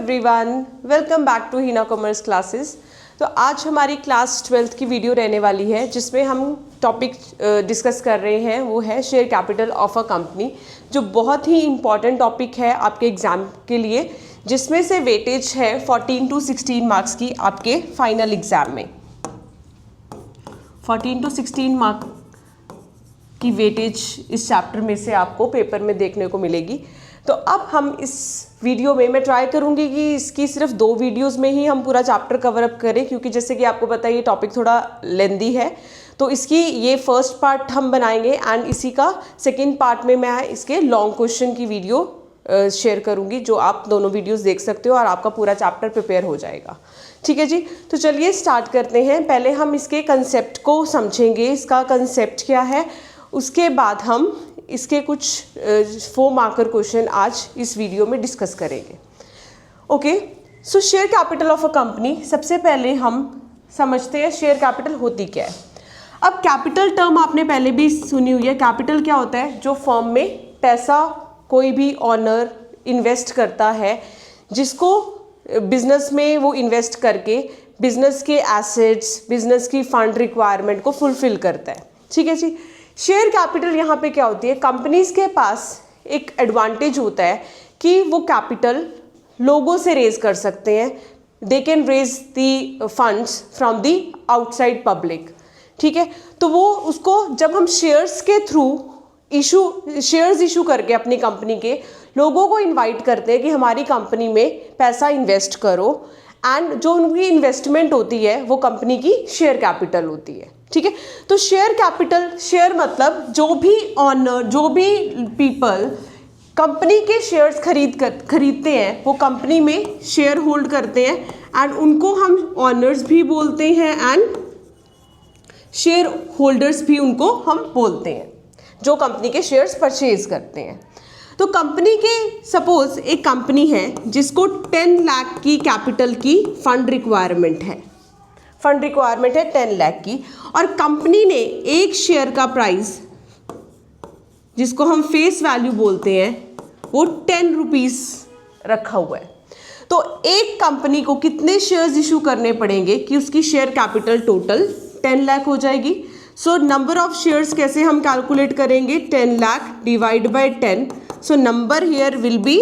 Everyone, welcome back to Hina commerce classes. तो आज हमारी क्लास 12th की वीडियो रहने वाली है जिसमें हम टॉपिक डिस्कस कर रहे हैं, वो है share capital of a company, जो बहुत ही इम्पॉर्टेंट टॉपिक है आपके एग्ज़ाम के लिए, जिसमें से वेटेज है 14 to 16 मार्क्स की आपके फाइनल एग्ज़ाम में। 14 to 16 मार्क की वेटेज इस चैप्टर में से आपको पेपर में देखने को मिलेगी। तो अब हम इस वीडियो में मैं ट्राई करूंगी कि इसकी सिर्फ 2 वीडियोस में ही हम पूरा चैप्टर कवर अप करें, क्योंकि जैसे कि आपको पता है ये टॉपिक थोड़ा लेंदी है। तो इसकी ये फर्स्ट पार्ट हम बनाएंगे एंड इसी का सेकंड पार्ट में मैं इसके लॉन्ग क्वेश्चन की वीडियो शेयर करूंगी, जो आप दोनों वीडियोस देख सकते हो और आपका पूरा चैप्टर प्रिपेयर हो जाएगा। ठीक है जी, तो चलिए स्टार्ट करते हैं। पहले हम इसके कंसेप्ट को समझेंगे, इसका कंसेप्ट क्या है, उसके बाद हम इसके कुछ 4 मार्कर क्वेश्चन आज इस वीडियो में डिस्कस करेंगे। Okay, so share capital of a company, सबसे पहले हम समझते हैं शेयर कैपिटल होती क्या है। अब कैपिटल टर्म आपने पहले भी सुनी हुई है। कैपिटल क्या होता है? जो फर्म में पैसा कोई भी ऑनर इन्वेस्ट करता है, जिसको बिजनेस में वो इन्वेस्ट करके बिजनेस के एसेट्स, बिजनेस की फंड रिक्वायरमेंट को फुलफिल करता है। ठीक है जी। शेयर कैपिटल यहाँ पे क्या होती है? कंपनीज के पास एक एडवांटेज होता है कि वो कैपिटल लोगों से रेज कर सकते हैं। They can raise the funds from the outside public. ठीक है, तो वो उसको जब हम शेयर्स के थ्रू शेयर्स इशू करके अपनी कंपनी के लोगों को इनवाइट करते हैं कि हमारी कंपनी में पैसा इन्वेस्ट करो, एंड जो उनकी इन्वेस्टमेंट होती है वो कंपनी की शेयर कैपिटल होती है। ठीक है, तो शेयर कैपिटल, शेयर मतलब जो भी ऑनर, जो भी पीपल कंपनी के शेयर्स खरीदते हैं, वो कंपनी में शेयर होल्ड करते हैं, एंड उनको हम ऑनर्स भी बोलते हैं एंड शेयर होल्डर्स भी उनको हम बोलते हैं, जो कंपनी के शेयर्स परचेज करते हैं। तो कंपनी के, सपोज एक कंपनी है जिसको 10 लाख की कैपिटल की फंड रिक्वायरमेंट है, 10 लाख की, और कंपनी ने एक शेयर का प्राइस, जिसको हम फेस वैल्यू बोलते हैं, वो 10 रुपीज़ रखा हुआ है। तो एक कंपनी को कितने शेयर्स इशू करने पड़ेंगे कि उसकी शेयर कैपिटल टोटल 10 लाख हो जाएगी? सो नंबर ऑफ शेयर्स कैसे हम कैलकुलेट करेंगे? 10 lakh divide by 10, so number here will be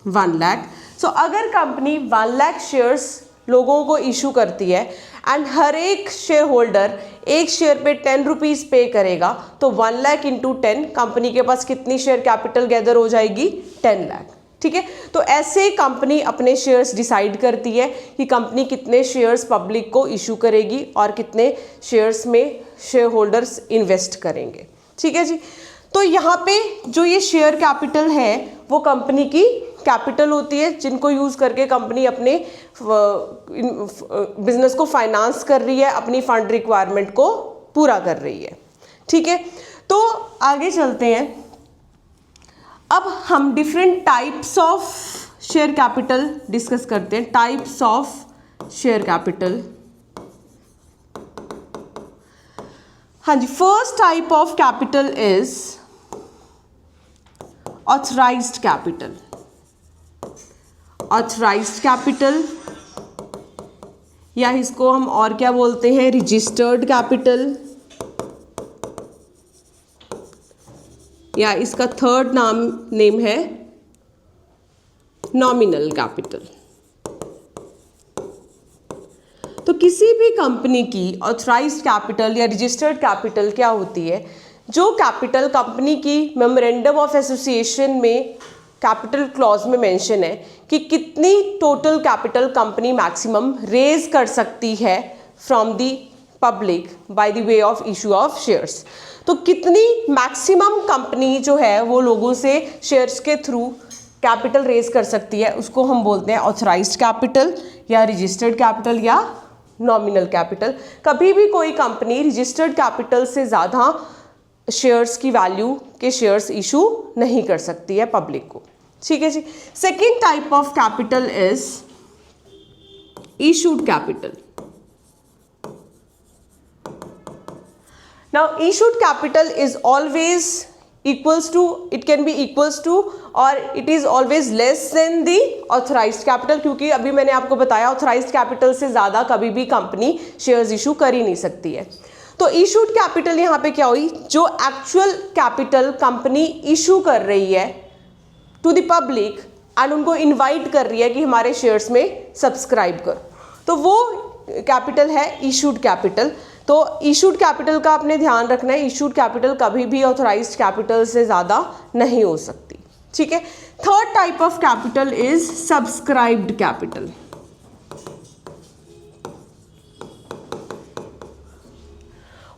1 lakh. So अगर कंपनी 1 लाख शेयर्स लोगों को इशू करती है एंड हर एक शेयर होल्डर एक शेयर पे 10 रुपीज़ पे करेगा, तो 1 लाख इंटू 10, कंपनी के पास कितनी शेयर कैपिटल गैदर हो जाएगी? 10 लाख। ठीक है, तो ऐसे कंपनी अपने शेयर्स डिसाइड करती है कि कंपनी कितने शेयर्स पब्लिक को इशू करेगी और कितने शेयर्स में शेयर होल्डर्स इन्वेस्ट करेंगे। ठीक है जी। तो यहाँ पे जो ये शेयर कैपिटल है वो कंपनी की कैपिटल होती है, जिनको यूज़ करके कंपनी अपने बिजनेस को फाइनेंस कर रही है, अपनी फंड रिक्वायरमेंट को पूरा कर रही है। ठीक है, तो आगे चलते हैं। अब हम different types of share capital discuss करते हैं। Types of share capital. हाँ जी, first type of capital is authorised capital. Authorised capital, या इसको हम और क्या बोलते हैं? रजिस्टर्ड कैपिटल, या इसका थर्ड नेम है नॉमिनल कैपिटल। तो किसी भी कंपनी की ऑथराइज्ड कैपिटल या रजिस्टर्ड कैपिटल क्या होती है? जो कैपिटल कंपनी की मेमोरेंडम ऑफ एसोसिएशन में कैपिटल क्लॉज में मेंशन है कि कितनी total capital company maximum raise कर सकती है from the public by the way of issue of shares. तो कितनी मैक्सिमम कंपनी जो है वो लोगों से शेयर्स के थ्रू कैपिटल रेज कर सकती है, उसको हम बोलते हैं ऑथराइज्ड कैपिटल या रजिस्टर्ड कैपिटल या नॉमिनल कैपिटल। कभी भी कोई कंपनी रजिस्टर्ड कैपिटल से ज़्यादा शेयर्स की वैल्यू के शेयर्स इशू नहीं कर सकती है पब्लिक को। ठीक है जी। Second type of capital is issued capital. Now issued capital is always equals to, it can be equals to और it is always less than the authorised capital, क्योंकि अभी मैंने आपको बताया ऑथराइज्ड कैपिटल से ज़्यादा कभी भी कंपनी शेयर्स इशू कर ही नहीं सकती है। तो इशूड कैपिटल यहाँ पे क्या हुई, जो एक्चुअल कैपिटल कंपनी इशू कर रही है टू द पब्लिक एंड उनको इनवाइट कर रही है कि हमारे शेयर्स में सब्सक्राइब करो, तो वो कैपिटल है इशूड कैपिटल। तो इशूड कैपिटल का आपने ध्यान रखना है, इशूड कैपिटल कभी भी ऑथराइज्ड कैपिटल से ज़्यादा नहीं हो सकती, ठीक है। Third type of capital is subscribed capital.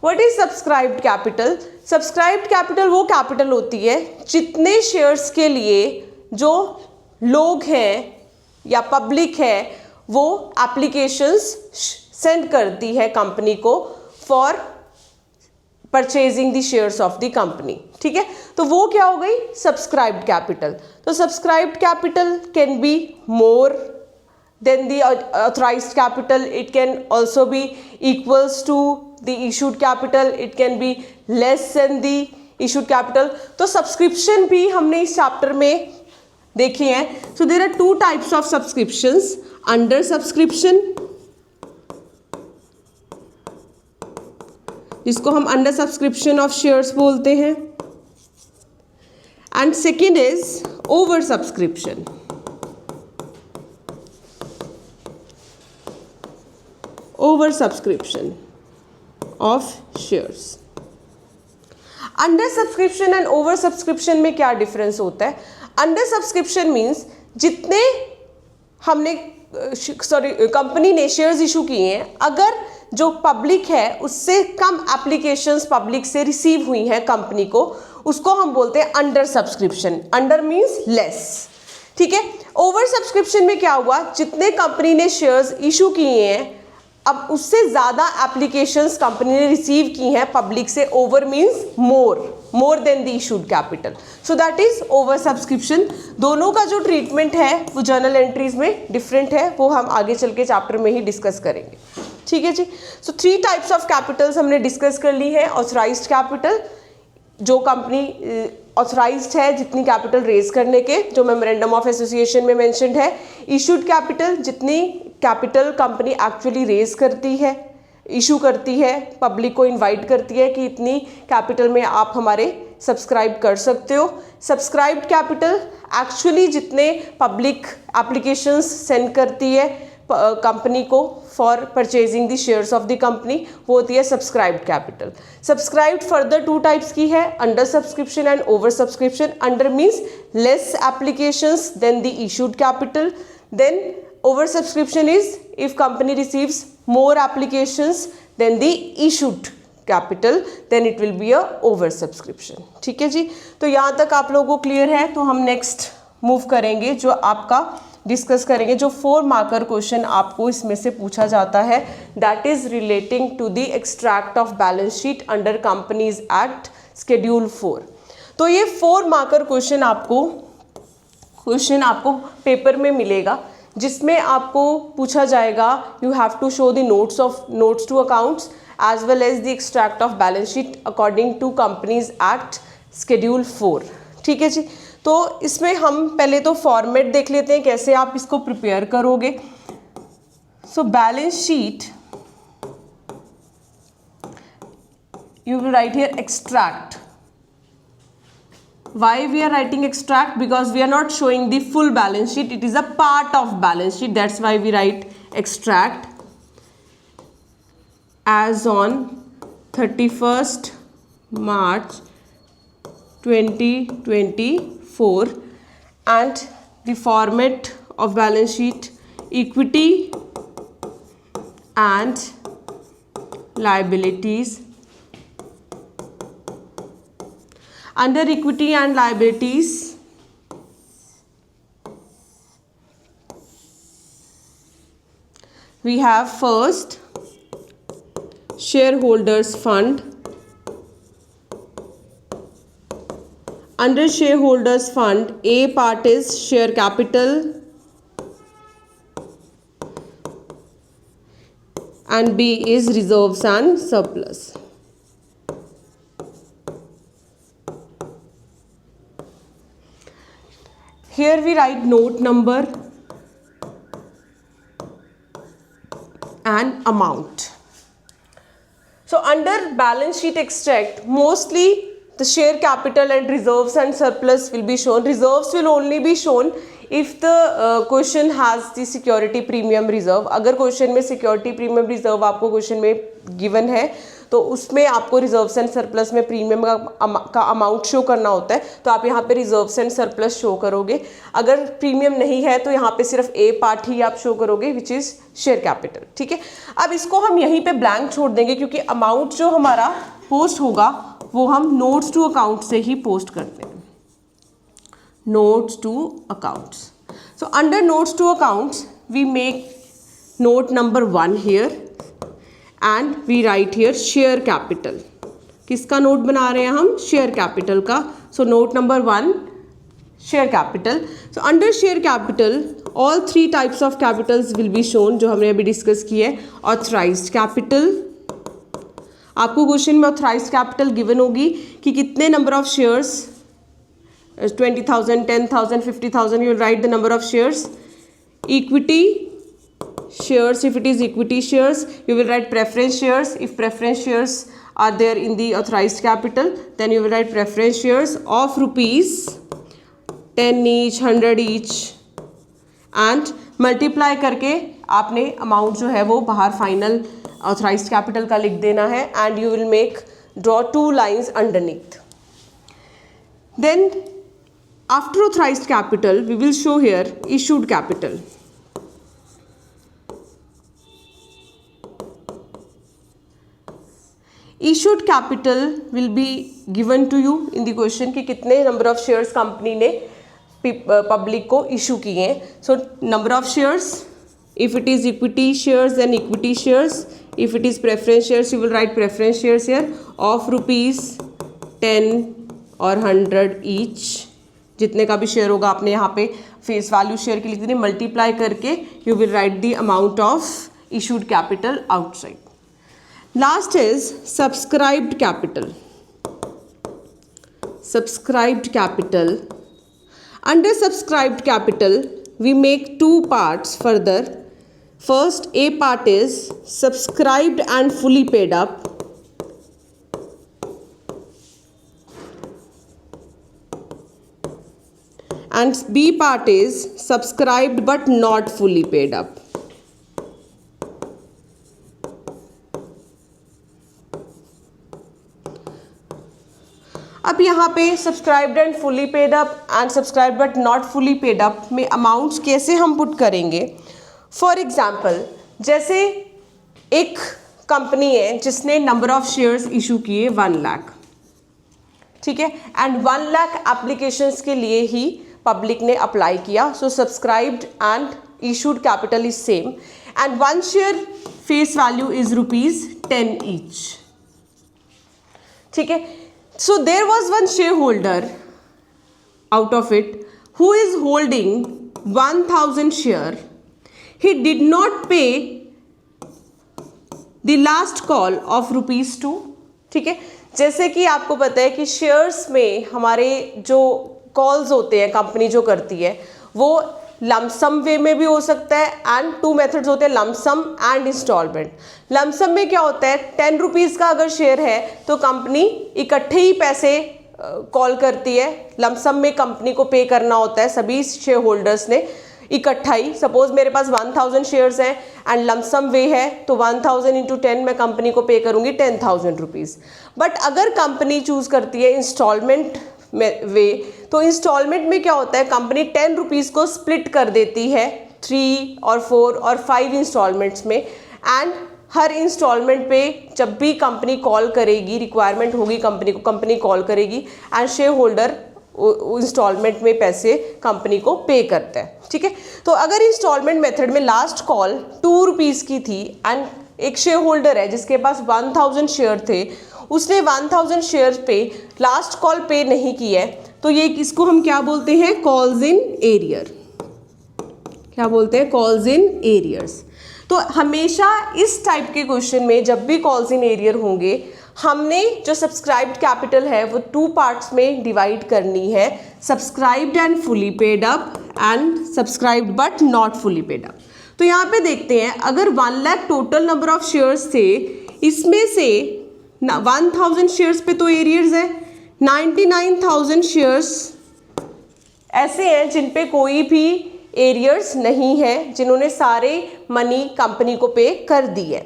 What is subscribed capital? Subscribed capital वो कैपिटल होती है जितने शेयर्स के लिए जो लोग हैं या पब्लिक है वो एप्लीकेशंस सेंड करती है कंपनी को for purchasing the shares of the company, ठीक है। तो वो क्या हो गई, सब्सक्राइब्ड कैपिटल। तो subscribed capital can be more than the authorised capital, it can also be equals to the issued capital, it can be less than the issued capital। तो subscription भी हमने इस चैप्टर में देखे हैं। So there are two types of subscriptions, under subscription, जिसको हम under subscription of shares बोलते हैं, and second is over subscription. Over subscription of shares. Under subscription and over subscription में क्या डिफरेंस होता है? अंडर सब्सक्रिप्शन मीन्स जितने हमने कंपनी ने शेयर्स इशू किए हैं, अगर जो पब्लिक है उससे कम एप्लीकेशंस पब्लिक से रिसीव हुई हैं कंपनी को, उसको हम बोलते हैं under subscription. Under means less, ठीक है। ओवर सब्सक्रिप्शन में क्या हुआ, जितने कंपनी ने शेयर्स इशू किए हैं अब उससे ज़्यादा एप्लीकेशंस कंपनी ने रिसीव की हैं पब्लिक से, over means more than the issued capital, so that is over subscription. दोनों का जो ट्रीटमेंट है वो जर्नल एंट्रीज में डिफरेंट है, वो हम आगे चल के चैप्टर में ही डिस्कस करेंगे, ठीक है जी। सो 3 टाइप्स ऑफ कैपिटल्स हमने डिस्कस कर ली है। ऑथराइज्ड कैपिटल, जो कंपनी ऑथराइज्ड है जितनी कैपिटल रेज करने के, जो मेमोरेंडम ऑफ एसोसिएशन में मेंशन्ड है। इशूड कैपिटल, जितनी कैपिटल कंपनी एक्चुअली रेज करती है, इशू करती है, पब्लिक को इनवाइट करती है कि इतनी कैपिटल में आप हमारे सब्सक्राइब कर सकते हो। सब्सक्राइब्ड कैपिटल एक्चुअली जितने पब्लिक एप्लीकेशंस सेंड करती है कंपनी को for purchasing the shares of the company, वो होती है subscribed capital. Subscribed further 2 types की है, under subscription and over subscription. Under means less applications than the issued capital, then over subscription is if company receives more applications than the issued capital, then it will be a over subscription, ठीक है जी। तो यहाँ तक आप लोगों को clear है। तो हम नेक्स्ट मूव करेंगे, जो आपका डिस्कस करेंगे, जो 4 मार्कर क्वेश्चन आपको इसमें से पूछा जाता है, that is relating to the extract of balance sheet under companies act schedule 4। तो ये 4 मार्कर क्वेश्चन आपको पेपर में मिलेगा, जिसमें आपको पूछा जाएगा you have to show the notes to accounts as well as the extract of balance sheet according to companies act schedule 4, ठीक है जी। तो इसमें हम पहले तो फॉर्मेट देख लेते हैं कैसे आप इसको प्रिपेयर करोगे। So balance sheet, you will write here extract. Why we are writing extract? Because we are not showing the full balance sheet, it is a part of balance sheet, that's why we write extract as on 31st March 2024, and the format of balance sheet, equity and liabilities. Under equity and liabilities, we have first shareholders fund. Under shareholders fund, A part is share capital and B is reserves and surplus. here we write note number and amount. So under balance sheet extract, mostly the share capital and reserves and surplus will be shown. Reserves will only be shown if the question has the security premium reserve. अगर question में security premium reserve आपको question में given है तो उसमें आपको reserves and surplus में premium का अमाउंट शो करना होता है, तो आप यहाँ पे रिजर्व्स एंड सरप्लस शो करोगे. अगर प्रीमियम नहीं है तो यहाँ पे सिर्फ ए पार्ट ही आप शो करोगे विच इज़ शेयर कैपिटल. ठीक है, अब इसको हम यहीं पे ब्लैंक छोड़ देंगे क्योंकि अमाउंट जो हमारा पोस्ट होगा वो हम नोट्स टू अकाउंट से ही पोस्ट करते हैं. Notes to accounts. So under notes to accounts we make note number 1 here and we write here share capital. किसका नोट बना रहे हैं हम? शेयर कैपिटल का. So note number 1 share capital. So under share capital all 3 types of capitals will be shown जो हमने अभी discuss किए है. ऑथराइज्ड कैपिटल, आपको क्वेश्चन में ऑथराइज्ड कैपिटल गिवन होगी कि कितने number of shares, 20,000, 10,000, 50,000, you will write the number of shares. Equity shares, if it is equity shares, you will write preference shares. If preference shares are there in the authorized capital, then you will write preference shares of rupees 10 each, 100 each, and multiply करके आपने amount जो है वो बाहर final authorised capital का लिख देना है. And you will make draw 2 lines underneath. Then after authorized capital we will show here issued capital. Issued capital will be given to you in the question कि कितने number of shares कंपनी ने public को issue किए हैं. So number of shares, if it is equity shares then equity shares, if it is preference shares you will write preference shares here of rupees 10 और 100 each. जितने का भी share होगा आपने यहाँ पे फेस वैल्यू शेयर की लिख देनी, मल्टीप्लाई करके you will right the amount of issued capital outside. Last is subscribed capital. Subscribed capital. Under subscribed capital V make 2 parts further. First, A part is subscribed and fully paid up. And B part is subscribed but not fully paid up. अब यहाँ पे subscribed and fully paid up and subscribed but not fully paid up में amounts कैसे हम put करेंगे. For example, जैसे एक company है जिसने नंबर ऑफ शेयर्स इशू किए 1 लाख. ठीक है, एंड 1 लाख एप्लीकेशंस के लिए ही पब्लिक ने अप्लाई किया. So subscribed and issued capital is same and 1 share face value is rupees 10 each. ठीक है, so there was 1 share holder out of it who is holding 1000 share. He did not pay the last call of rupees 2. ठीक है, जैसे कि आपको पता है कि शेयर्स में हमारे जो कॉल्स होते हैं कंपनी जो करती है वो लमसम वे में भी हो सकता है एंड 2 मेथड्स होते हैं, लमसम एंड इंस्टॉलमेंट. लमसम में क्या होता है, 10 रुपीज़ का अगर शेयर है तो कंपनी इकट्ठे ही पैसे कॉल करती है. लमसम में कंपनी को पे करना होता है सभी शेयर होल्डर्स ने इकट्ठा ही. सपोज मेरे पास 1000 शेयर्स हैं एंड लमसम वे है तो 1000 इंटू 10 मैं कंपनी को पे करूँगी 10,000 रुपीज़. बट अगर कंपनी चूज़ करती है इंस्टॉलमेंट वे तो इंस्टॉलमेंट में क्या होता है, कंपनी 10 रुपीज़ को स्प्लिट कर देती है 3 और 4 और 5 इंस्टॉलमेंट्स में. एंड हर इंस्टॉलमेंट पे जब भी कंपनी कॉल करेगी, रिक्वायरमेंट होगी कंपनी को, कंपनी कॉल करेगी एंड शेयर होल्डर इंस्टॉलमेंट में पैसे कंपनी को पे करता है. ठीक है, तो अगर इंस्टॉलमेंट मेथड में लास्ट कॉल 2 रुपीज़ की थी एंड एक शेयर होल्डर है जिसके पास 1000 शेयर थे, उसने 1000 शेयर पे लास्ट कॉल पे नहीं की है, तो ये इसको हम क्या बोलते हैं, कॉल्स इन एरियर. क्या बोलते हैं, कॉल्स इन एरियर्स. तो हमेशा इस टाइप के क्वेश्चन में जब भी कॉल्स इन एरियर होंगे हमने जो सब्सक्राइब्ड कैपिटल है वो 2 पार्ट्स में डिवाइड करनी है, subscribed and fully paid up and subscribed but not fully paid up. तो यहाँ पे देखते हैं, अगर 1 lakh total number of shares थे, इसमें से 1000 शेयर्स पे तो एरियर्स है, 99,000 शेयर्स ऐसे हैं जिन पे कोई भी एरियर्स नहीं है, जिन्होंने सारे मनी कंपनी को पे कर दी है।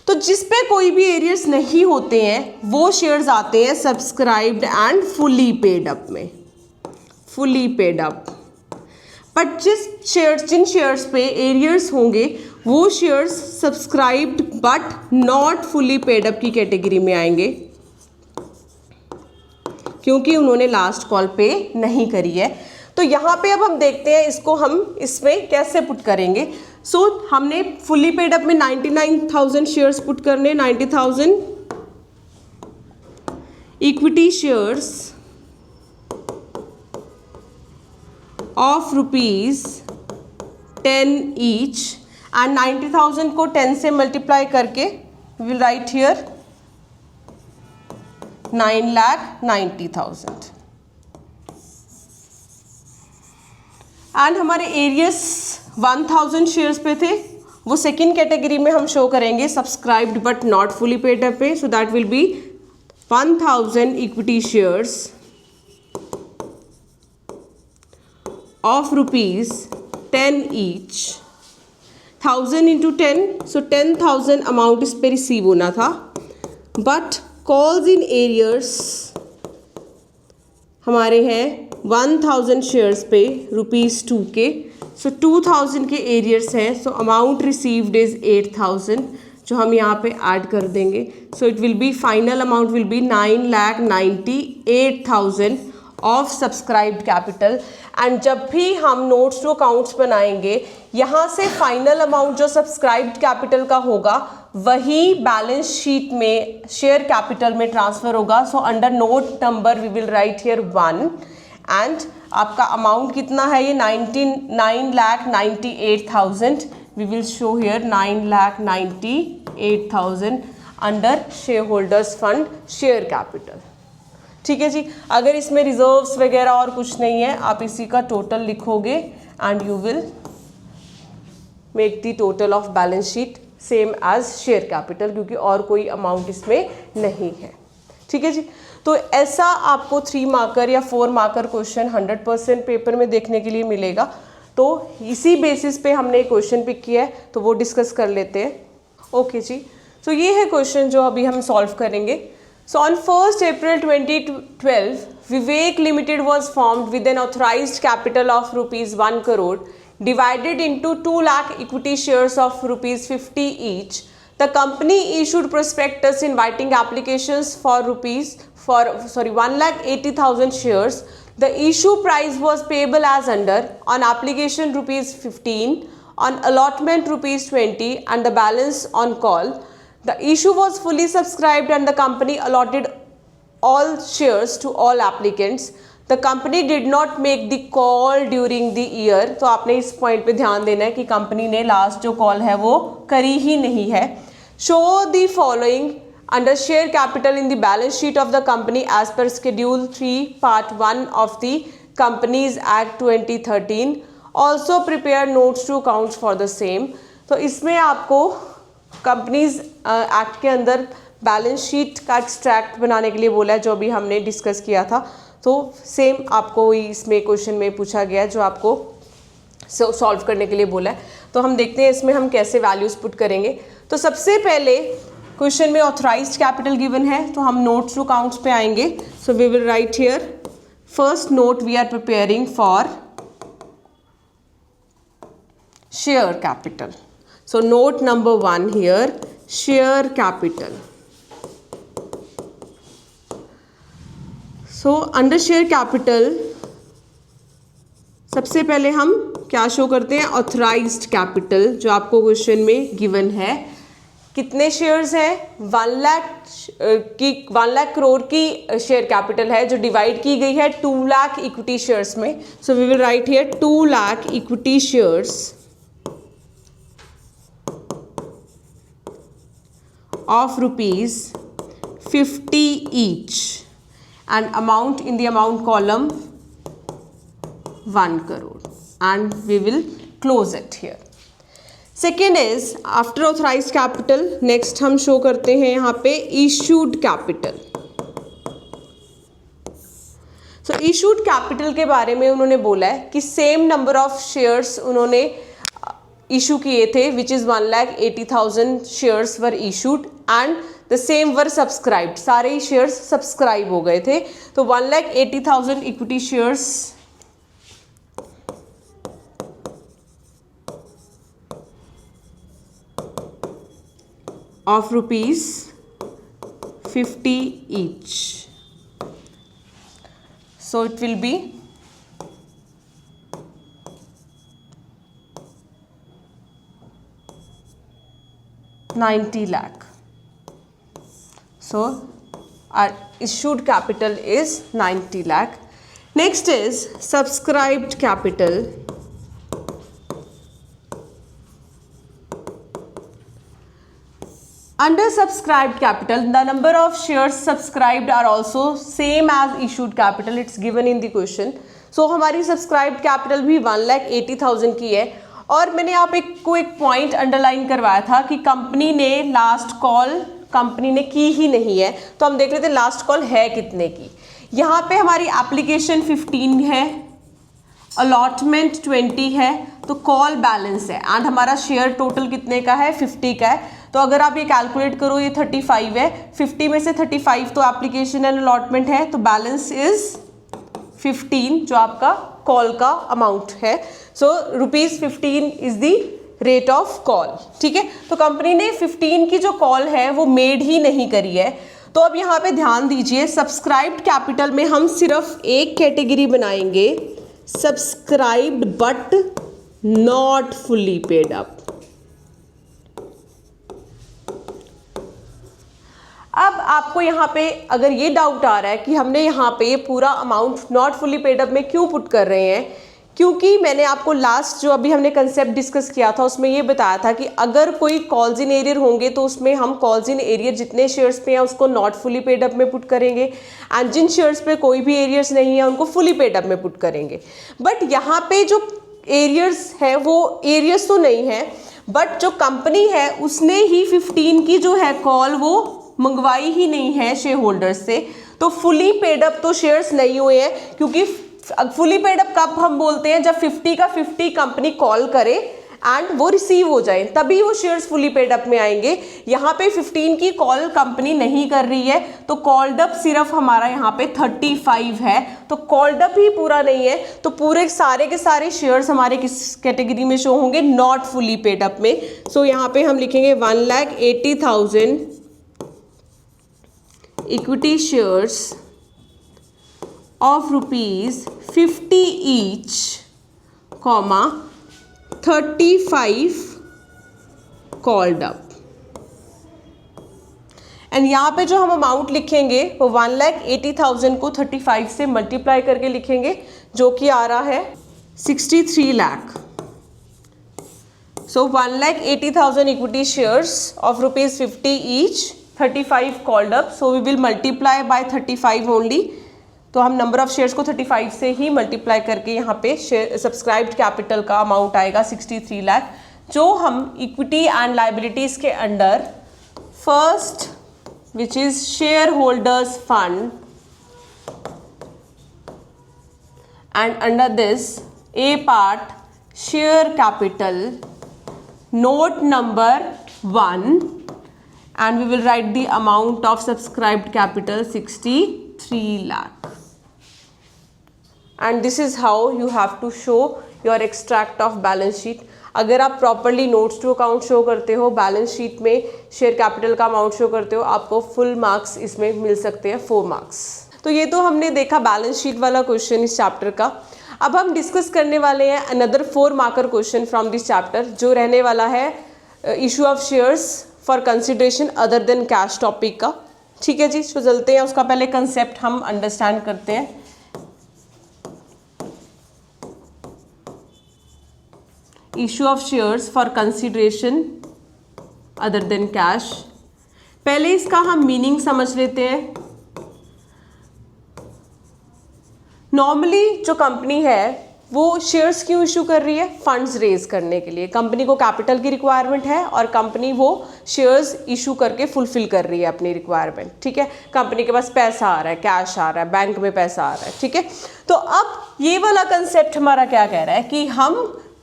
तो जिस पे कोई भी एरियर्स नहीं होते हैं वो शेयर्स आते हैं subscribed and fully paid up में, फुली पेड अप। बट जिन शेयर्स पे एरियर्स होंगे वो shares subscribed but not fully paid up की कैटेगरी में आएंगे, क्योंकि उन्होंने लास्ट कॉल पे नहीं करी है। तो यहाँ पे अब हम देखते हैं इसको हम इसमें कैसे पुट करेंगे। सो हमने फुली पेड अप में 99,000 शेयर्स पुट करने, 90,000 equity shares of ₹10 each and 90,000 को 10 से मल्टीप्लाई करके विल राइट हियर 9,90,000 एंड हमारे एरियस 1000 शेयर्स पे थे, वो सेकेंड कैटेगरी में हम शो करेंगे subscribed but not fully paid up पे। So that will be 1000 equity shares of ₹10 each, 1000 into 10, so 10,000 amount इस पे रिसीव होना था। बट कॉल्स इन एरियर्स हमारे हैं 1000 शेयर्स पे ₹2 के, सो 2000 के एरियर्स हैं, सो अमाउंट रिसीव्ड इज 8000, जो हम यहाँ पे ऐड कर देंगे। So it will be final amount will be 9,98,000 of subscribed capital. And जब भी हम नोट्स टू अकाउंट्स बनाएंगे, यहाँ से फाइनल अमाउंट जो सब्सक्राइब्ड कैपिटल का होगा वही बैलेंस शीट में शेयर कैपिटल में ट्रांसफर होगा। So under note number we will write here 1 and आपका अमाउंट कितना है, ये 9,98,000 we will show here 9,98,000 under shareholders fund share capital. ठीक है जी। अगर इसमें रिजर्व्स वगैरह और कुछ नहीं है, आप इसी का टोटल लिखोगे and you will make the total of balance sheet same as share capital, क्योंकि और कोई अमाउंट इसमें नहीं है। ठीक है जी। तो ऐसा आपको 3 मार्कर या 4 मार्कर क्वेश्चन 100% पेपर में देखने के लिए मिलेगा। तो इसी बेसिस पे हमने क्वेश्चन पिक किया है, तो वो डिस्कस कर लेते हैं। ओके जी। तो ये है क्वेश्चन जो अभी हम सॉल्व करेंगे। So on 1st April 2012, Vivek Limited was formed with an authorized capital of ₹1 crore divided into 2 lakh equity shares of ₹50 each. The company issued prospectus inviting applications for 1,80,000 shares. The issue price was payable as under: on application ₹15, on allotment ₹20 and the balance on call. The issue was fully subscribed and the company allotted all shares to all applicants. The company did not make the call during the year. तो आपने इस point पे ध्यान देना है कि company ने last जो कॉल है वो करी ही नहीं है। Show the following under share capital in the balance sheet of the company as per Schedule 3 Part 1 of the Companies Act 2013. Also prepare notes to accounts for the same. तो इसमें आपको companies act के अंदर balance sheet का extract बनाने के लिए बोला है, जो अभी हमने डिस्कस किया था। तो सेम आपको इसमें क्वेश्चन में पूछा गया है, जो आपको सॉल्व करने के लिए बोला है। तो हम देखते हैं इसमें हम कैसे वैल्यूज पुट करेंगे। तो सबसे पहले क्वेश्चन में ऑथराइज्ड कैपिटल गिवन है, तो हम नोट्स टू अकाउंट्स पे आएंगे। So we will write here first note we are preparing for share capital. So note number 1 here, share capital. So under share capital सबसे पहले हम क्या शो करते हैं, ऑथराइज्ड कैपिटल, जो आपको क्वेश्चन में गिवन है। कितने शेयर्स हैं, 1 लाख करोड़ की शेयर कैपिटल है, जो डिवाइड की गई है 2 लाख इक्विटी शेयर्स में। So we will write here 2 lakh equity shares of 50 each and amount in the amount column 1 crore and we will close it here. Second is after authorized capital, next हम show करते हैं यहाँ पे issued capital. So issued capital के बारे में उन्होंने बोला है कि सेम नंबर ऑफ शेयर्स उन्होंने इशू किए थे which is 1,80,000 shares were issued and the same were subscribed. सारे ही शेयर्स सब्सक्राइब हो गए थे. तो 1,80,000 equity shares of rupees 50 each. So it will be 90 lakh. So our issued capital is 90 lakh. Next is subscribed capital. Under subscribed capital, the number of shares subscribed are also same as issued capital. It's given in the question. So हमारी subscribed capital भी 1,80,000 की है. और मैंने आप एक point underline करवाया था कि कंपनी ने लास्ट कॉल कंपनी ने की ही नहीं है. तो हम देख लेते हैं लास्ट कॉल है कितने की. यहाँ पे हमारी एप्लीकेशन 15 है, अलॉटमेंट 20 है, तो कॉल बैलेंस है एंड हमारा शेयर टोटल कितने का है 50 का है. तो अगर आप ये कैलकुलेट करो ये 35 है, 50 में से 35 तो एप्लीकेशन एंड अलॉटमेंट है, तो बैलेंस इज 15 जो आपका कॉल का अमाउंट है. सो ₹15 is the rate of call. ठीक है, तो कंपनी ने 15 की जो कॉल है वो मेड ही नहीं करी है. तो अब यहाँ पे ध्यान दीजिए, सब्सक्राइब्ड कैपिटल में हम सिर्फ एक कैटेगरी बनाएंगे, subscribed but not fully paid up. अब आपको यहाँ पे अगर ये डाउट आ रहा है कि हमने यहाँ पे ये पूरा amount not fully paid up में क्यों पुट कर रहे हैं, क्योंकि मैंने आपको लास्ट जो अभी हमने कंसेप्ट डिस्कस किया था उसमें ये बताया था कि अगर कोई कॉल्स इन एरियर होंगे तो उसमें हम कॉल्स इन एरियर जितने शेयर्स पे हैं उसको नॉट फुल्ली पेड अप में पुट करेंगे एंड जिन शेयर्स पे कोई भी एरियर्स नहीं है उनको फुल्ली पेड अप में पुट करेंगे. बट यहाँ पे जो एरियर्स है वो एरियर्स तो नहीं है, बट जो कंपनी है उसने ही 15 की जो है कॉल वो मंगवाई ही नहीं है शेयर होल्डर्स से. तो फुली पेड अप तो शेयर्स नहीं हुए हैं, क्योंकि फुली पेड अप कब हम बोलते हैं, जब 50 का 50 कंपनी कॉल करे एंड वो रिसीव हो जाए तभी वो शेयर्स फुली पेड अप में आएंगे. यहाँ पे 15 की कॉल कंपनी नहीं कर रही है, तो कॉल्ड अप सिर्फ हमारा यहाँ पे 35 है, तो कॉल्ड अप ही पूरा नहीं है. तो पूरे सारे के सारे शेयर्स हमारे किस कैटेगरी में शो होंगे, नॉट फुली पेड अप में. सो यहाँ पे हम लिखेंगे 1,80,000 equity shares of ₹50 each, 35 called up. And यहाँ पे जो हम अमाउंट लिखेंगे वो 1,80,000 को 35 से मल्टीप्लाई करके लिखेंगे, जो कि आ रहा है 63 लाख. सो 1,80,000 equity shares of ₹50 each, 35 called up. So we will multiply by 35 only. तो हम नंबर ऑफ शेयर्स को 35 से ही मल्टीप्लाई करके यहाँ पे सब्सक्राइब्ड कैपिटल का अमाउंट आएगा 63 लाख, जो हम इक्विटी एंड लाइबिलिटीज के under first which is share holders fund and under this A part share capital note number 1 and we will write the amount of subscribed capital 63 lakh. And this is how you have to show your extract of balance sheet. अगर आप properly notes to account show करते हो, balance sheet में share capital का amount show करते हो, आपको full marks इसमें मिल सकते हैं, 4 मार्क्स. तो ये तो हमने देखा बैलेंस शीट वाला क्वेश्चन इस चैप्टर का. अब हम डिस्कस करने वाले हैं another 4 marker question from this chapter, जो रहने वाला है issue of shares for consideration other than cash topic का. ठीक है जी, तो चलते हैं, उसका पहले कंसेप्ट हम अंडरस्टैंड करते हैं. Issue of shares for consideration other than cash. पहले इसका हम मीनिंग समझ लेते हैं। नॉर्मली जो कंपनी है वो शेयर्स क्यों इशू कर रही है? फंड्स रेज करने के लिए। कंपनी को कैपिटल की रिक्वायरमेंट है और कंपनी वो शेयर्स इशू करके फुलफिल कर रही है अपनी रिक्वायरमेंट, ठीक है। कंपनी के पास पैसा आ रहा है, कैश आ रहा है, बैंक में पैसा आ रहा है, ठीक है। तो अब ये वाला कंसेप्ट हमारा क्या कह रहा है कि हम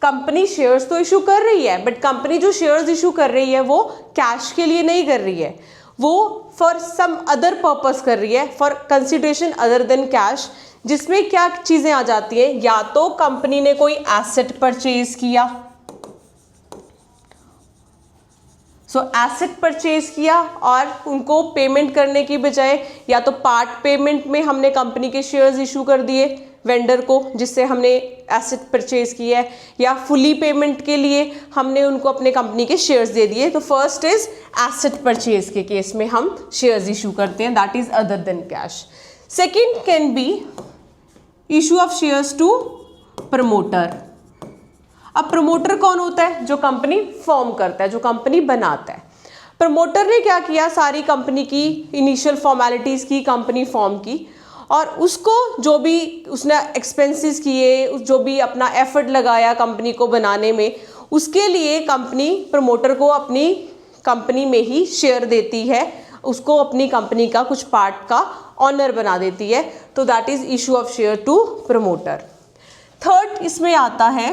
कंपनी शेयर्स तो इशू कर रही है, बट कंपनी जो शेयर्स इशू कर रही है वो कैश के लिए नहीं कर रही है, वो फॉर सम अदर पर्पस कर रही है, for consideration other than cash. जिसमें क्या चीजें आ जाती हैं? या तो कंपनी ने कोई एसेट परचेज किया, एसेट परचेज किया और उनको पेमेंट करने की बजाय या तो पार्ट पेमेंट में हमने कंपनी के शेयर्स इशू कर दिए वेंडर को जिससे हमने एसेट परचेज किया है, या फुली पेमेंट के लिए हमने उनको अपने कंपनी के शेयर्स दे दिए। तो फर्स्ट इज एसेट परचेज के केस में हम शेयर्स इशू करते हैं, that is other than cash. Second can be issue of shares to promoter. अब प्रमोटर कौन होता है? जो कंपनी फॉर्म करता है, जो कंपनी बनाता है। प्रमोटर ने क्या किया? सारी कंपनी की इनिशियल फॉर्मेलिटीज़ की, कंपनी फॉर्म की, और उसको जो भी उसने एक्सपेंसेस किए, जो भी अपना एफर्ट लगाया कंपनी को बनाने में, उसके लिए कंपनी प्रमोटर को अपनी कंपनी में ही शेयर देती है, उसको अपनी कंपनी का कुछ पार्ट का ऑनर बना देती है। तो that is issue of share to promoter. Third इसमें आता है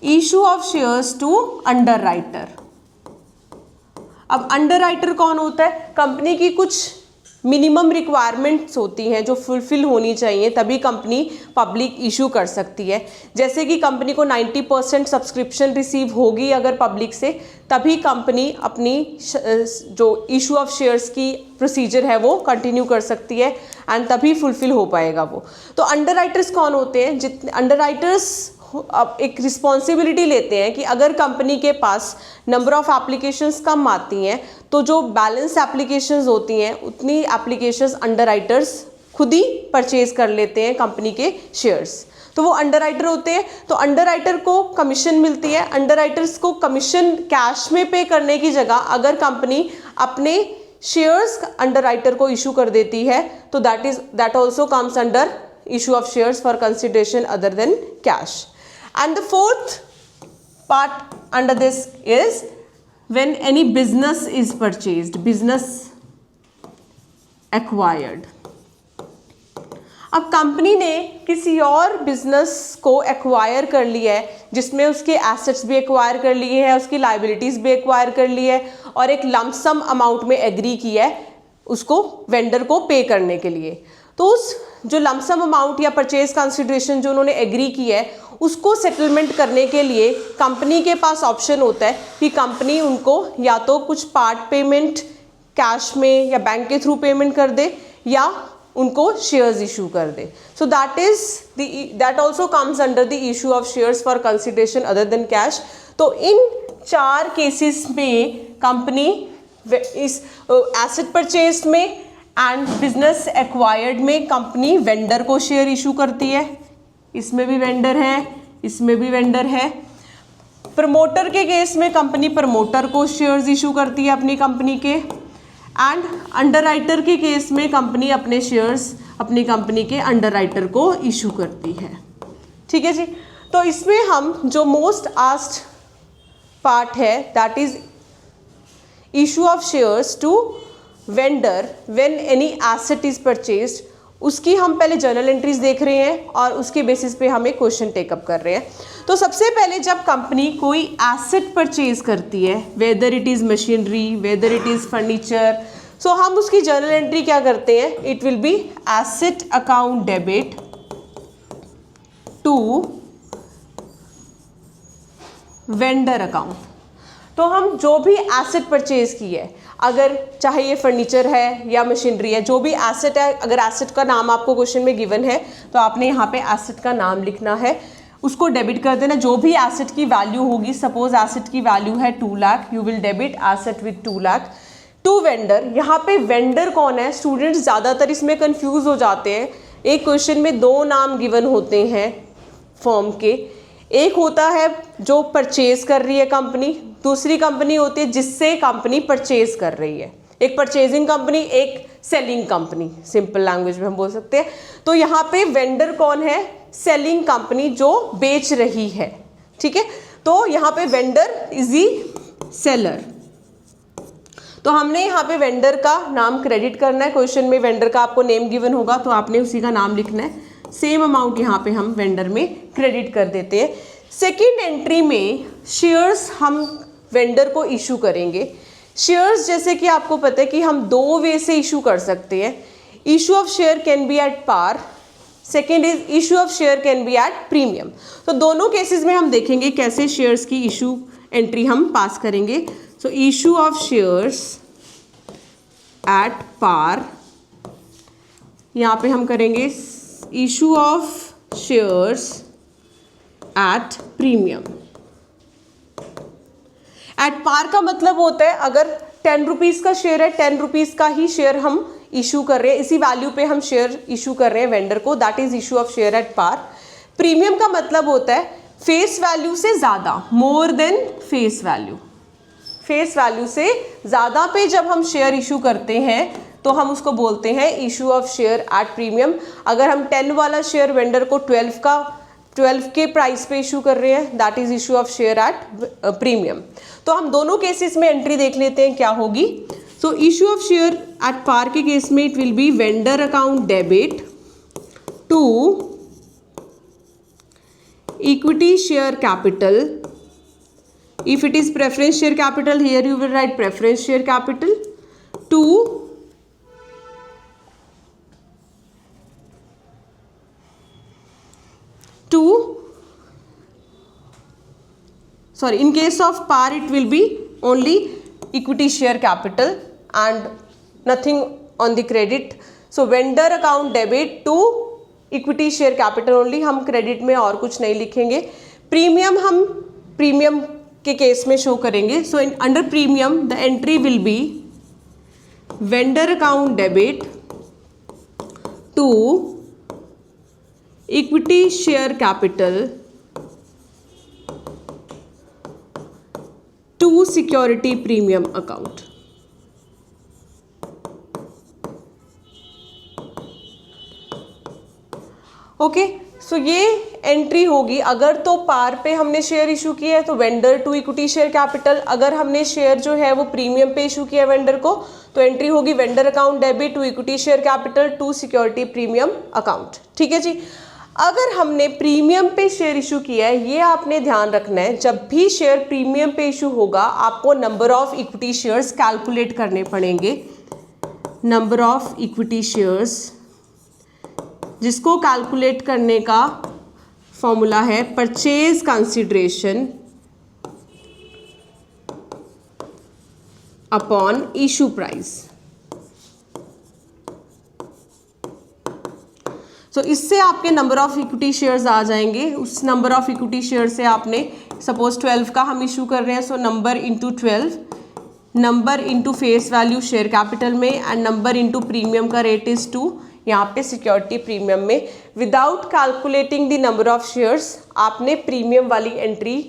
issue of shares to underwriter. अब अंडर राइटर कौन होता है? कंपनी की कुछ मिनिमम रिक्वायरमेंट्स होती हैं जो फुलफिल होनी चाहिए तभी कंपनी पब्लिक इशू कर सकती है। जैसे कि कंपनी को 90% सब्सक्रिप्शन रिसीव होगी अगर पब्लिक से, तभी कंपनी अपनी जो इशू ऑफ शेयर्स की प्रोसीजर है वो कंटिन्यू कर सकती है एंड तभी फुलफिल हो पाएगा वो। तो अंडर राइटर्स कौन होते हैं? जितने अंडर राइटर्स अब एक रिस्पॉन्सिबिलिटी लेते हैं कि अगर कंपनी के पास नंबर ऑफ एप्लीकेशंस कम आती हैं तो जो बैलेंस एप्लीकेशंस होती हैं उतनी एप्लीकेशंस अंडर राइटर्स खुद ही परचेज कर लेते हैं कंपनी के शेयर्स। तो वो अंडर राइटर होते हैं। तो अंडर राइटर को कमीशन मिलती है। अंडर राइटर्स को कमीशन कैश में पे करने की जगह अगर कंपनी अपने शेयर्स अंडर राइटर को इशू कर देती है तो that also comes under issue of shares for consideration other than cash. And the fourth part under this is when any business is purchased, business acquired. अब company ने किसी और business को एक्वायर कर लिया है जिसमें उसके एसेट्स भी एक्वायर कर लिए हैं, उसकी लाइबिलिटीज भी एक्वायर कर ली है और एक लमसम अमाउंट में एग्री किया है उसको वेंडर को पे करने के लिए। तो उस जो लमसम अमाउंट या परचेज कंसिडरेशन जो उन्होंने एग्री की है उसको सेटलमेंट करने के लिए कंपनी के पास ऑप्शन होता है कि कंपनी उनको या तो कुछ पार्ट पेमेंट कैश में या बैंक के थ्रू पेमेंट कर दे या उनको शेयर्स इशू कर दे। So that also comes under the issue of shares for consideration other than cash. तो इन 4 केसेस में कंपनी इस एसेट परचेज में एंड बिजनेस एक्वायर्ड में कंपनी वेंडर को शेयर इशू करती है। इसमें भी वेंडर है, इसमें भी वेंडर है। प्रमोटर के केस में कंपनी प्रमोटर को शेयर्स इशू करती है अपनी कंपनी के, एंड अंडर राइटर के केस में कंपनी अपने शेयर्स अपनी कंपनी के अंडर राइटर को इशू करती है। ठीक है जी। तो इसमें हम जो मोस्ट आस्क्ड पार्ट है that is issue of shares to vendor when any asset is purchased, उसकी हम पहले जर्नल एंट्रीज देख रहे हैं और उसके बेसिस पे हम एक क्वेश्चन टेकअप कर रहे हैं। तो सबसे पहले जब कंपनी कोई एसेट परचेज करती है, whether it is machinery, whether it is furniture, so हम उसकी जर्नल एंट्री क्या करते हैं? It will be asset account debit to vendor account. तो हम जो भी एसेट परचेज की है, अगर चाहे ये फर्नीचर है या मशीनरी है, जो भी एसेट है, अगर एसेट का नाम आपको क्वेश्चन में गिवन है तो आपने यहाँ पे एसेट का नाम लिखना है, उसको डेबिट कर देना। जो भी एसेट की वैल्यू होगी, सपोज एसेट की वैल्यू है 2 lakh, you will debit asset with 2 lakh to vendor. यहाँ पे वेंडर कौन है? स्टूडेंट्स ज़्यादातर इसमें कन्फ्यूज हो जाते हैं। एक क्वेश्चन में 2 नाम गिवन होते हैं फर्म के, एक होता है जो परचेज कर रही है कंपनी, दूसरी कंपनी होती है जिससे कंपनी परचेज कर रही है, एक परचेजिंग कंपनी, एक सेलिंग कंपनी, सिंपल लैंग्वेज में हम बोल सकते हैं। तो यहाँ पे वेंडर कौन है? सेलिंग कंपनी जो बेच रही है, ठीक है। तो यहाँ पे वेंडर इज दी सेलर। तो हमने यहाँ पे वेंडर का नाम क्रेडिट करना है। क्वेश्चन में वेंडर का आपको नेम गिवन होगा तो आपने उसी का नाम लिखना है। सेम अमाउंट यहाँ पे हम वेंडर में क्रेडिट कर देते हैं। सेकेंड एंट्री में शेयर्स हम वेंडर को इशू करेंगे। शेयर्स जैसे कि आपको पता है कि हम दो वे से इशू कर सकते हैं। Issue of share can be at par, second is issue of share can be at premium. तो दोनों केसेस में हम देखेंगे कैसे शेयर्स की इशू एंट्री हम पास करेंगे। So issue of shares at par, यहाँ पे हम करेंगे issue of shares at premium. At par का मतलब होता है अगर 10 रुपीज़ का शेयर है, 10 रुपीज़ का ही शेयर हम इशू कर रहे हैं, इसी वैल्यू पे हम शेयर इशू कर रहे हैं वेंडर को, that is issue of share at par. Premium का मतलब होता है फेस वैल्यू से ज़्यादा, more than face value. Face value से ज़्यादा पे जब हम शेयर इशू करते हैं तो हम उसको बोलते हैं issue of share at premium. अगर हम 10 वाला शेयर वेंडर को 12 के प्राइस पे इशू कर रहे हैं, that is issue of share eight premium. तो हम दोनों केसेस में एंट्री देख लेते हैं क्या होगी। So issue of share at par के केस में it will be vendor account debit to equity share capital. If it is preference share capital, here you will write preference share capital to in case of par it will be only equity share capital and nothing on the credit. So vendor account debit to equity share capital only, हम credit में और कुछ नहीं लिखेंगे। Premium हम premium के case में show करेंगे। So under premium the entry will be vendor account debit to equity share capital to security premium account। Okay, so ये एंट्री होगी। अगर तो पार पे हमने शेयर इशू किया है तो vendor to equity share capital, अगर हमने शेयर जो है वो प्रीमियम पे इशू किया है वेंडर को तो एंट्री होगी vendor account debit to equity share capital to security premium account. ठीक है जी। अगर हमने प्रीमियम पे शेयर इशू किया है, ये आपने ध्यान रखना है, जब भी शेयर प्रीमियम पे इशू होगा आपको number of equity shares calculate करने पड़ेंगे। नंबर ऑफ इक्विटी शेयर्स, जिसको कैलकुलेट करने का फॉर्मूला है purchase consideration upon issue price. So इससे आपके नंबर ऑफ इक्विटी शेयर्स आ जाएंगे। उस नंबर ऑफ इक्विटी शेयर से आपने सपोज 12 का हम इशू कर रहे हैं, so number into 12, number into face value share capital में एंड नंबर इंटू प्रीमियम का रेट इज 2 यहाँ पे सिक्योरिटी प्रीमियम में। Without calculating the number of shares आपने प्रीमियम वाली एंट्री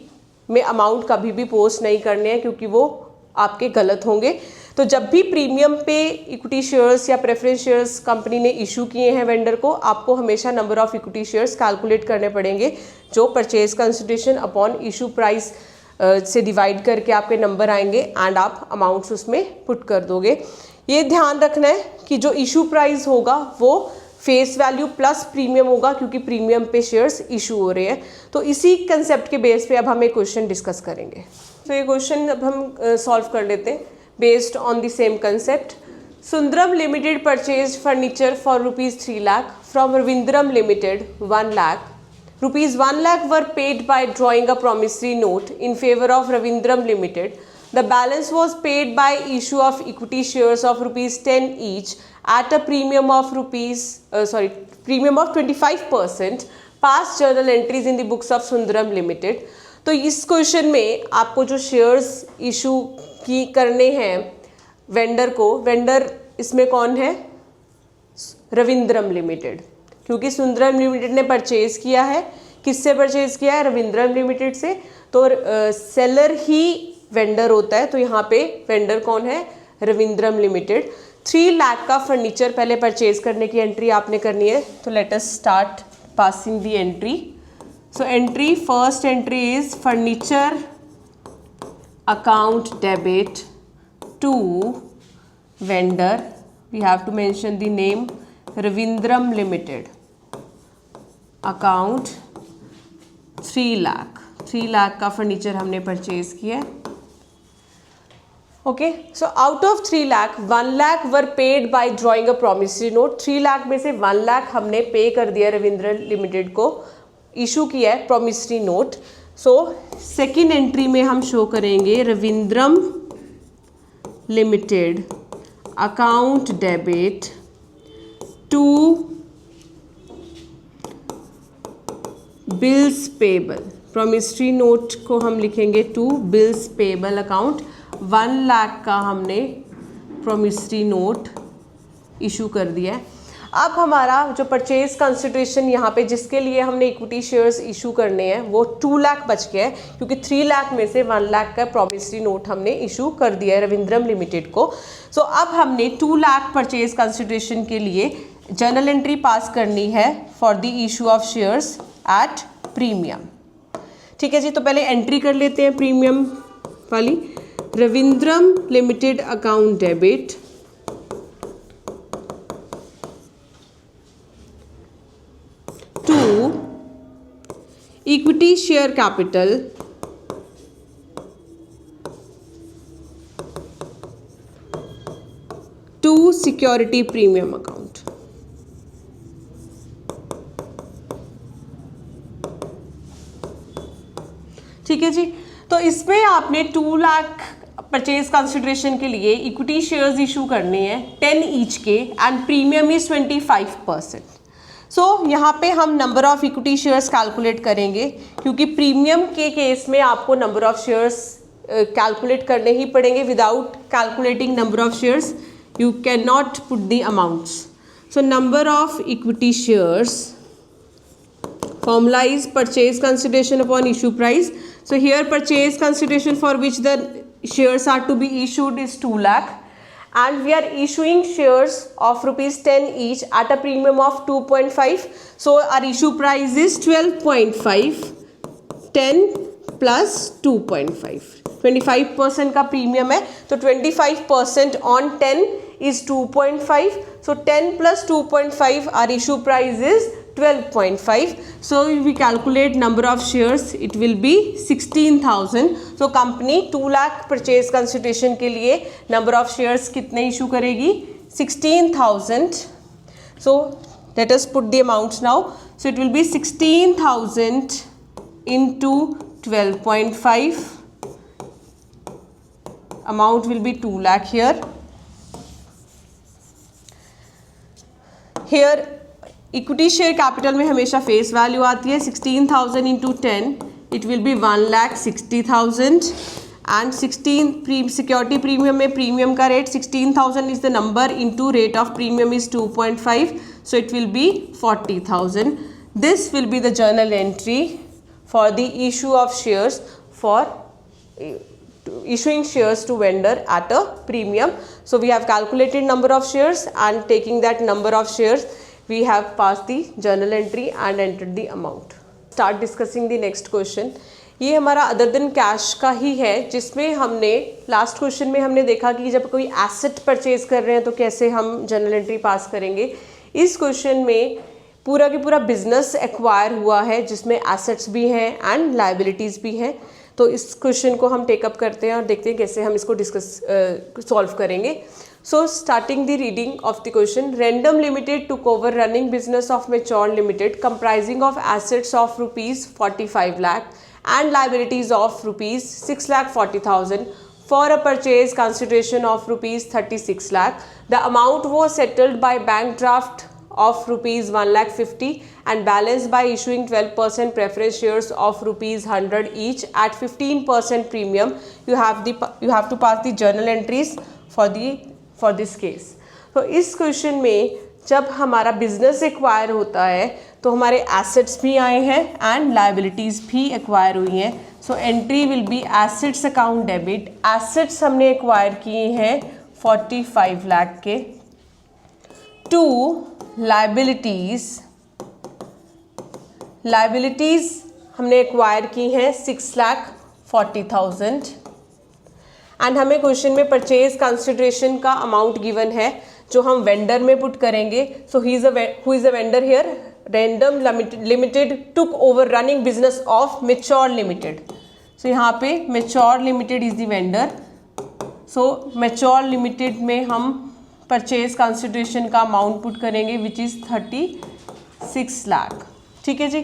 में अमाउंट कभी भी पोस्ट नहीं करने हैं क्योंकि वो आपके गलत होंगे। तो जब भी प्रीमियम पे इक्विटी शेयर्स या प्रेफरेंस शेयर्स कंपनी ने इशू किए हैं वेंडर को, आपको हमेशा number of equity shares calculate करने पड़ेंगे जो purchase consideration upon issue price से डिवाइड करके आपके नंबर आएंगे एंड आप अमाउंट्स उसमें पुट कर दोगे। ये ध्यान रखना है कि जो इशू प्राइस होगा वो फेस वैल्यू प्लस प्रीमियम होगा क्योंकि प्रीमियम पे शेयर्स इशू हो रहे हैं। तो इसी कंसेप्ट के बेस पे अब हम एक क्वेश्चन डिस्कस करेंगे। तो ये क्वेश्चन अब हम सॉल्व कर लेते हैं based on the same concept. Sundaram limited purchase furniture for ₹3 lakh from Ravindram limited 1 lakh। ₹1 lakh were paid by drawing a promissory note in favor of Ravindram Limited. The balance was paid by issue of equity shares of ₹10 each at a premium of premium of 25%. Past journal entries in the books of Sundaram Limited. तो इस question में आपको जो shares issue की करने हैं vendor को, vendor इसमें कौन है? रविंद्रम लिमिटेड, क्योंकि सुंदरम लिमिटेड ने परचेज किया है। किससे परचेज किया है? रविंद्रम लिमिटेड से। तो सेलर ही वेंडर होता है, तो यहाँ पे वेंडर कौन है, रविंद्रम लिमिटेड। 3 लाख का फर्नीचर पहले परचेज करने की एंट्री आपने करनी है, तो let us start passing the entry. So entry, first entry is furniture account debit to vendor, we have to mention the name Ravindram limited, account 3 lakh, 3 lakh का फर्नीचर हमने परचेज किया है। Okay, so out of 3 lakh 1 lakh were paid by drawing a promissory note. 3 lakh में से 1 लाख हमने पे कर दिया रविंद्र लिमिटेड को, इशू किया है promissory note. So second entry में हम शो करेंगे Ravindram limited account debit to bills payable, promissory note को हम लिखेंगे to bills payable account. 1 lakh का हमने प्रॉमिसरी नोट इशू कर दिया है। अब हमारा जो परचेज कंसिडरेशन यहाँ पे जिसके लिए हमने इक्विटी शेयर्स इशू करने हैं वो 2 लाख बच गया है, क्योंकि 3 लाख में से 1 लाख का प्रॉमिसरी नोट हमने इशू कर दिया है रविंद्रम लिमिटेड को। सो अब हमने 2 लाख परचेज कंसिडरेशन के लिए जर्नल एंट्री पास करनी है for the issue of shares at premium. ठीक है जी, तो पहले एंट्री कर लेते हैं प्रीमियम वाली। Ravindram limited account debit to equity share capital to security premium account. ठीक है जी, तो इसमें आपने 2 लाख परचेज कंसिडरेशन के लिए इक्विटी शेयर्स इशू करने हैं 10 ईच के एंड प्रीमियम इज 25%। सो यहाँ पे हम number of equity shares calculate करेंगे, क्योंकि प्रीमियम के केस में आपको नंबर ऑफ शेयर्स कैलकुलेट करने ही पड़ेंगे। Without calculating number of shares you can not put the amounts. So number of equity shares formula is purchase consideration upon issue price. So here purchase consideration for which the shares are to be issued is 2 lakh and we are issuing shares of rupees 10 each at a premium of 2.5. So our issue price is 12.5, 10 plus 2.5, 25% का premium है, तो 25% on 10 is 2.5. So 10 plus 2.5 our issue price is 12.5. So if we calculate number of shares it will be 16,000. So company 2 lakh purchase consideration के लिए number of shares कितने issue करेगी, 16,000. So let us put the amounts now. So it will be 16,000 into 12.5. Amount will be 2 lakh here. Here equity share capital में हमेशा face value आती है। 16,000 into 10 it will B 1,60,000 and 16 security premium में premium का rate 16,000 is the number into rate of premium is 2.5, so it will B 40,000. This will be the journal entry for the issue of shares for issuing shares to vendor at a premium. So we have calculated number of shares and taking that number of shares we have passed the journal entry and entered the amount. Start discussing the next question. ये हमारा other than cash का ही है, जिसमें हमने last question में हमने देखा कि जब कोई एसेट परचेज कर रहे हैं तो कैसे हम जर्नल एंट्री पास करेंगे। इस क्वेश्चन में पूरा की पूरा बिजनेस एक्वायर हुआ है जिसमें एसेट्स भी हैं एंड लाइबिलिटीज़ भी हैं। तो इस क्वेश्चन को हम टेकअप करते हैं और देखते हैं कैसे हम इसको सॉल्व करेंगे। So starting the reading of the question, random limited took over running business of mature limited comprising of assets of rupees 45 lakh and liabilities of rupees 6,40,000 for a purchase consideration of rupees 36 lakh. The amount was settled by bank draft of rupees 1,50,000 and balanced by issuing 12% preference shares of rupees 100 each at 15% premium. You have to pass the journal entries for this case. तो इस question में जब हमारा business acquire होता है तो हमारे assets भी आए हैं एंड लाइबिलिटीज़ भी एक्वायर हुई हैं। So entry will be assets account debit. Assets हमने एक्वायर किए हैं 45 लाख के। टू लाइबिलिटीज, लाइबिलिटीज हमने एक्वायर की हैं 6,40,000। एंड हमें क्वेश्चन में परचेज कंसिडरेशन का अमाउंट गिवन है जो हम वेंडर में पुट करेंगे। So who is a vendor here? Random limited took over running business of mature limited. So यहाँ पे mature limited is the vendor. So mature limited में हम परचेज कंसिडरेशन का अमाउंट पुट करेंगे विच इज़ 36 लाख। ठीक है जी।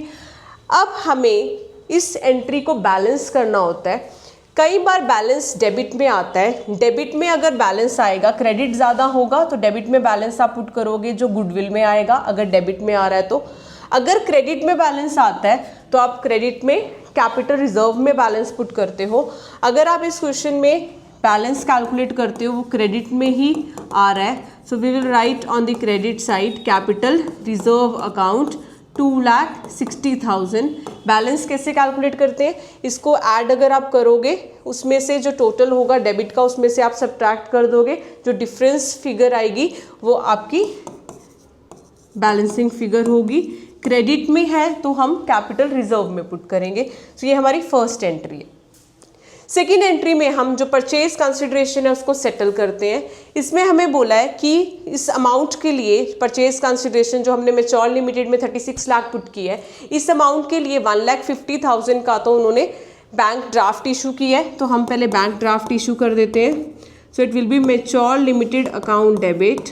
अब हमें इस एंट्री को बैलेंस करना होता है। कई बार बैलेंस डेबिट में आता है। डेबिट में अगर बैलेंस आएगा, क्रेडिट ज़्यादा होगा तो डेबिट में बैलेंस आप पुट करोगे जो गुडविल में आएगा अगर डेबिट में आ रहा है तो। अगर क्रेडिट में बैलेंस आता है तो आप क्रेडिट में कैपिटल रिजर्व में बैलेंस पुट करते हो। अगर आप इस क्वेश्चन में बैलेंस कैलकुलेट करते हो वो क्रेडिट में ही आ रहा है, so we will write on the credit side capital reserve account 2,60,000। Balance कैसे कैलकुलेट करते हैं? इसको ऐड अगर आप करोगे उसमें से जो टोटल होगा डेबिट का उसमें से आप सब्ट्रैक्ट कर दोगे, जो डिफरेंस फिगर आएगी वो आपकी बैलेंसिंग फिगर होगी। क्रेडिट में है तो हम कैपिटल रिजर्व में पुट करेंगे। तो ये हमारी फर्स्ट एंट्री है। सेकेंड एंट्री में हम जो परचेज कंसिडरेशन है उसको सेटल करते हैं। इसमें हमें बोला है कि इस अमाउंट के लिए परचेज कंसिडरेशन जो हमने मैच्योर लिमिटेड में 36 लाख पुट की है, इस अमाउंट के लिए 1,50,000 का तो उन्होंने बैंक ड्राफ्ट इशू किया है, तो हम पहले बैंक ड्राफ्ट इशू कर देते हैं। So it will be mature limited account debit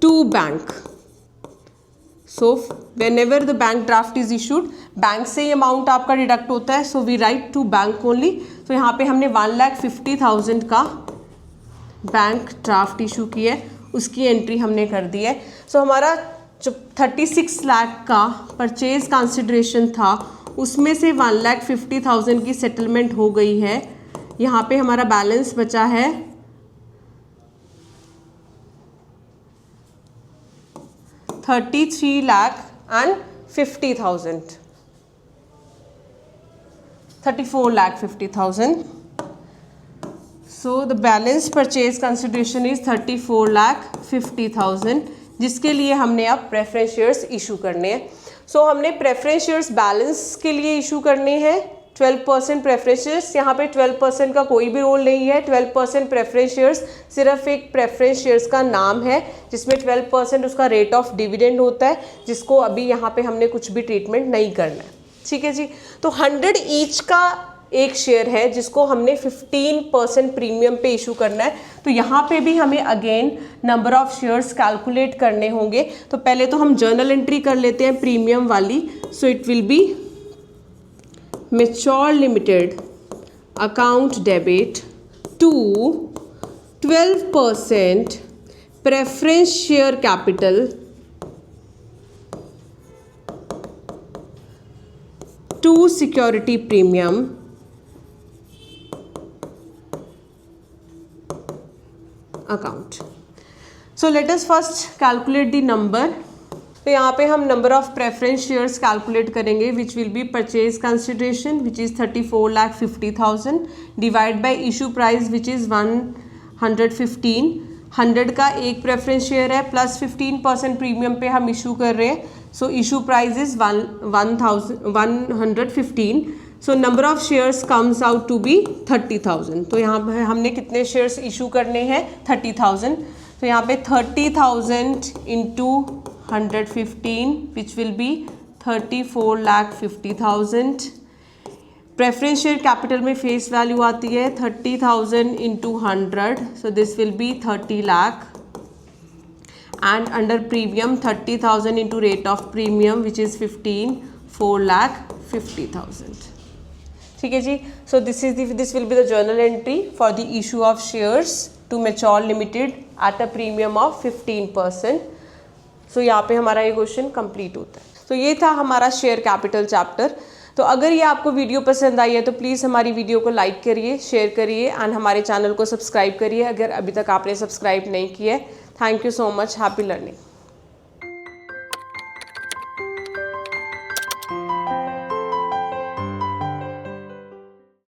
to bank. So whenever the bank draft is issued, bank से ही अमाउंट आपका डिडक्ट होता है। So we write to bank only. तो यहाँ पे हमने 1,50,000 का बैंक ड्राफ्ट इशू किया है, उसकी एंट्री हमने कर दी है। सो हमारा जो 36 लाख का परचेज कंसिडरेशन था उसमें से 1,50,000 की सेटलमेंट हो गई है। यहाँ पे हमारा बैलेंस बचा है 33,50,000, 34,50,000. So the balance purchase consideration is 34,50,000, जिसके लिए हमने अब प्रेफरेंस शेयर्स इशू करने हैं। सो हमने प्रेफरेंस शेयर्स बैलेंस के लिए इशू करने हैं 12% प्रेफरेंस शेयर्स। यहाँ पे 12% का कोई भी रोल नहीं है। 12% प्रेफरेंस शेयर्स सिर्फ एक प्रेफरेंस शेयर्स का नाम है जिसमें 12% उसका रेट ऑफ डिविडेंड होता है, जिसको अभी यहाँ पे हमने कुछ भी ट्रीटमेंट नहीं करना है। ठीक है जी। तो 100 ईच का एक शेयर है जिसको हमने 15% प्रीमियम पे इशू करना है। तो यहाँ पे भी हमें again number of shares calculate करने होंगे। तो पहले तो हम जर्नल एंट्री कर लेते हैं प्रीमियम वाली। So it will be mature limited account debit to 12% preference share capital to security premium account. So let us first calculate the number. तो यहाँ पे हम number of preference shares calculate करेंगे which will be purchase consideration which is 34,50,000 divide by issue price which is 115। 100 का एक preference share है plus 15% premium पे हम इशू कर रहे हैं। So issue price is 115। So number of shares comes out to be 30,000। तो यहाँ पर हमने कितने शेयर्स इशू करने हैं? 30,000। तो यहाँ पे 30,000 into 115 which will be 34,50,000। Preference share capital में फेस वैल्यू आती है 30,000 into 100, so this will be 30 lakh. And under premium 30,000 into rate of premium which is 15, 4,50,000। ठीक है जी। So this will be the journal entry for the issue of shares to mature limited at a premium of 15%। सो यहाँ पे हमारा ये question complete होता है। तो ये था हमारा शेयर कैपिटल चैप्टर। तो अगर ये आपको वीडियो पसंद आई है तो प्लीज़ हमारी वीडियो को लाइक करिए, शेयर करिए एंड हमारे चैनल को सब्सक्राइब करिए अगर अभी तक आपने सब्सक्राइब नहीं किया है। Thank you so much. Happy learning.